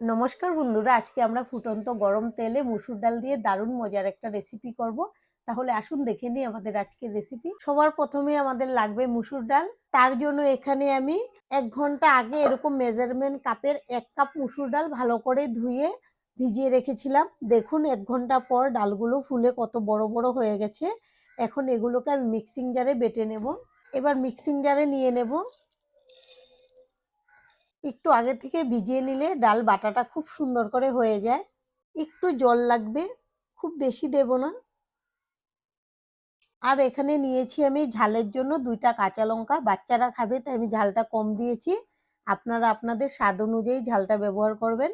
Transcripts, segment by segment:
নমস্কার বন্ধুরা, আজকে আমরা ফুটন্ত গরম তেলে মুসুর ডাল দিয়ে দারুণ মজার একটা রেসিপি করব। তাহলে আসুন দেখে নিই আমাদের আজকের রেসিপি। সবার প্রথমে আমাদের লাগবে মুসুর ডাল। তার জন্য এখানে আমি 1 ঘন্টা আগে এরকম মেজারমেন্ট কাপের 1 কাপ মুসুর ডাল ভালো করে ধুয়ে ভিজিয়ে রেখেছিলাম। দেখুন 1 ঘন্টা পর ডালগুলো ফুলে কত বড় বড় হয়ে গেছে। এখন এগুলোকে আমি মিক্সিং জারে বেটে নেব। এবার মিক্সিং জারে নিয়ে নেব। একটু আগে থেকে ভিজিয়ে নিলে ডাল বাটাটা খুব সুন্দর করে হয়ে যায়। একটু জল লাগবে, খুব বেশি দেব না। আর এখানে নিয়েছি আমি ঝালের জন্য 2টা কাঁচা লঙ্কা। বাচ্চারা খাবে তাই আমি ঝালটা কম দিয়েছি। আপনারা আপনাদের স্বাদ অনুযায়ী ঝালটা ব্যবহার করবেন।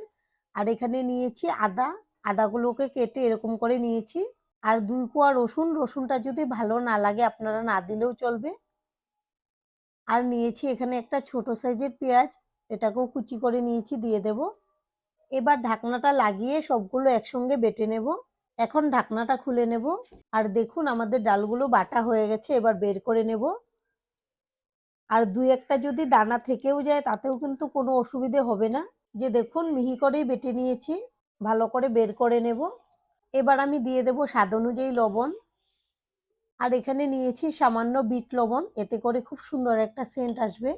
আর এখানে নিয়েছি আদা। আদাগুলোকে কেটে এরকম করে নিয়েছি। আর 2 কোয়া রসুন। রসুনটা যদি ভালো না লাগে আপনারা না দিলেও চলবে। আর নিয়েছি এখানে একটা ছোট সাইজের পেঁয়াজ, এটাকেও কুচি করে নিয়েছি, দিয়ে দেব। এবার ঢাকনাটা লাগিয়ে সবগুলো একসঙ্গে বেটে নেব। এখন ঢাকনাটা খুলে নেব। আর দেখুন আমাদের ডালগুলো বাটা হয়ে গেছে। এবার বের করে নেব। আর 2-1টা যদি দানা থেকেও যায় তাতেও কিন্তু কোনো অসুবিধে হবে না। যে দেখুন মিহি করেই বেটে নিয়েছি। ভালো করে বের করে নেব। এবার আমি দিয়ে দেব স্বাদ অনুযায়ী লবণ। আর এখানে নিয়েছি সামান্য বিট লবণ, এতে করে খুব সুন্দর একটা সেন্ট আসবে।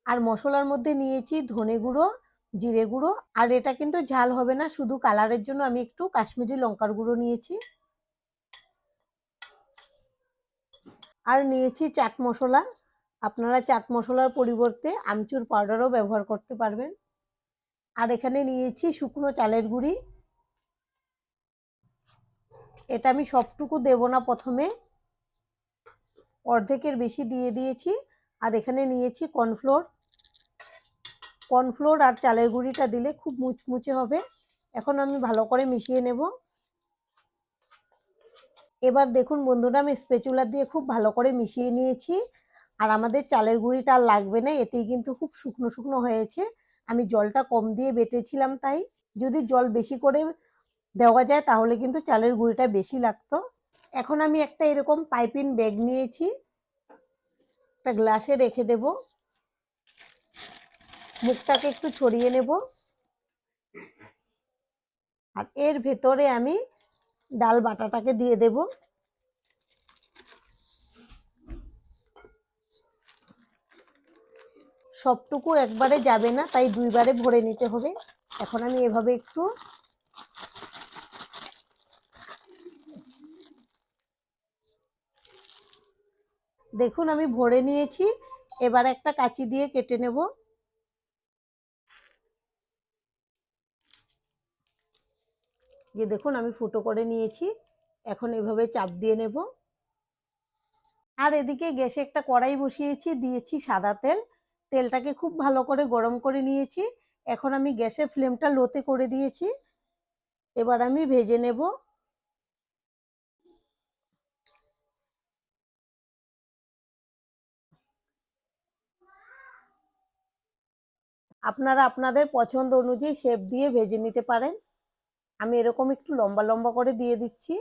আর মশলার মধ্যে নিয়েছি ধনে গুঁড়ো, জিরে গুঁড়ো। আর এটা কিন্তু ঝাল হবে না, শুধু কালারের জন্য আমি একটু কাশ্মীরি লঙ্কার গুঁড়ো নিয়েছি। আর নিয়েছি চাট মশলা। আপনারা চাট মশলার পরিবর্তে আমচুর পাউডারও ব্যবহার করতে পারবেন। আর এখানে নিয়েছি শুকনো চালের গুঁড়ি। এটা আমি সবটুকু দেব না, প্রথমে অর্ধেকের বেশি দিয়ে দিয়েছি। আর এখানে নিয়েছি কর্নফ্লোর। কর্নফ্লোর আর চালের গুঁড়িটা দিলে খুব মুচমুচে হবে। এখন আমি ভালো করে মিশিয়ে নেব। এবার দেখুন বন্ধুরা, আমি স্প্যাচুলা দিয়ে খুব ভালো করে মিশিয়ে নিয়েছি। আর আমাদের চালের গুঁড়িটা আর লাগবে না, এতেই কিন্তু খুব শুকনো শুকনো হয়েছে। আমি জলটা কম দিয়ে বেটেছিলাম, তাই যদি জল বেশি করে দেওয়া যায় তাহলে কিন্তু চালের গুঁড়িটা বেশি লাগতো। এখন আমি একটা এরকম পাইপিং ব্যাগ নিয়েছি, একটা গ্লাসে রেখে দেব। মুখটাকে একটু ছড়িয়ে নেব। আর এর ভেতরে আমি ডাল বাটাটাকে দিয়ে দেব। সবটুকু একবারে যাবে না, তাই 2বারে ভরে নিতে হবে। এখন আমি এভাবে একটু দেখুন আমি ভরে নিয়েছি। এবার একটা কাঁচি দিয়ে কেটে নেব। যে দেখুন আমি ফুটো করে নিয়েছি। এখন এভাবে চাপ দিয়ে নেব। আর এদিকে গ্যাসে একটা কড়াই বসিয়েছি, দিয়েছি সাদা তেল। তেলটাকে খুব ভালো করে গরম করে নিয়েছি। এখন আমি গ্যাসের ফ্লেমটা লোতে করে দিয়েছি। এবার আমি ভেজে নেব। আপনারা আপনাদের পছন্দ অনুযায়ী শেপ দিয়ে ভেজে নিতে পারেন। আমি এরকম একটু লম্বা লম্বা করে দিয়ে দিচ্ছি।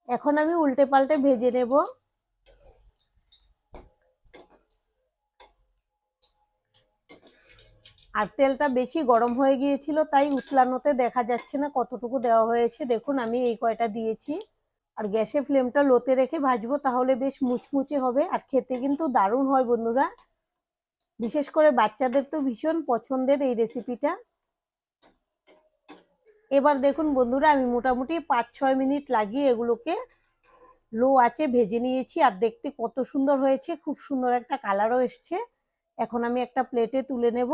এখন আমি উল্টে পাল্টে ভেজে নেব। আর তেলটা বেশি গরম হয়ে গিয়েছিল, তাই উতলানোতে দেখা যাচ্ছে না কতটুকু দেওয়া হয়েছে। দেখুন আমি এই কয়টা দিয়েছি। আর গ্যাসের ফ্লেমটা লোতে রেখে ভাজবো, তাহলে বেশ মুচমুচে হবে আর খেতে কিন্তু দারুণ হয় বন্ধুরা। বিশেষ করে বাচ্চাদের তো ভীষণ পছন্দের এই রেসিপিটা। এবার দেখুন বন্ধুরা, আমি মোটামুটি 5-6 মিনিট লাগিয়ে এগুলোকে লো আঁচে ভেজে নিয়েছি। আর দেখতে কত সুন্দর হয়েছে, খুব সুন্দর একটা কালারও এসছে। এখন আমি একটা প্লেটে তুলে নেব।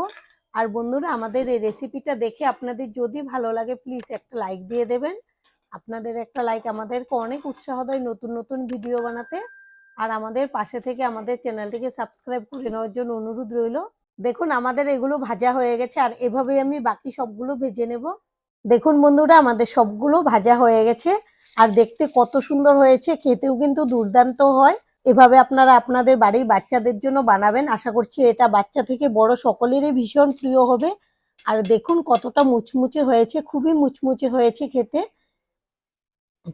আর বন্ধুরা, আমাদের এই রেসিপিটা দেখে আপনাদের যদি ভালো লাগে প্লিজ একটা লাইক দিয়ে দেবেন। আপনাদের একটা লাইক আমাদেরকে অনেক উৎসাহ দেয় নতুন নতুন ভিডিও বানাতে। আর আমাদের পাশে থেকে আমাদের চ্যানেলটিকে সাবস্ক্রাইব করে নেওয়ার জন্য অনুরোধ রইল। দেখুন আমাদের এগুলো ভাজা হয়ে গেছে, আর এভাবেই আমি বাকি সবগুলো ভেজে নেব। দেখুন বন্ধুরা, আমাদের সবগুলো ভাজা হয়ে গেছে। আর দেখতে কত সুন্দর হয়েছে, খেতেও কিন্তু দুর্দান্ত হয়। এভাবে আপনারা আপনাদের বাড়ির বাচ্চাদের জন্য বানাবেন। আশা করছি এটা বাচ্চা থেকে বড় সকলেরই ভীষণ প্রিয় হবে। আর দেখুন কতটা মুচমুচে হয়েছে, খুবই মুচমুচে হয়েছে খেতে।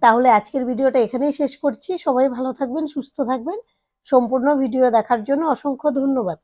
তাহলে আজকের ভিডিওটা এখানেই শেষ করছি। সবাই ভালো থাকবেন, সুস্থ থাকবেন। সম্পূর্ণ ভিডিও দেখার জন্য অসংখ্য ধন্যবাদ।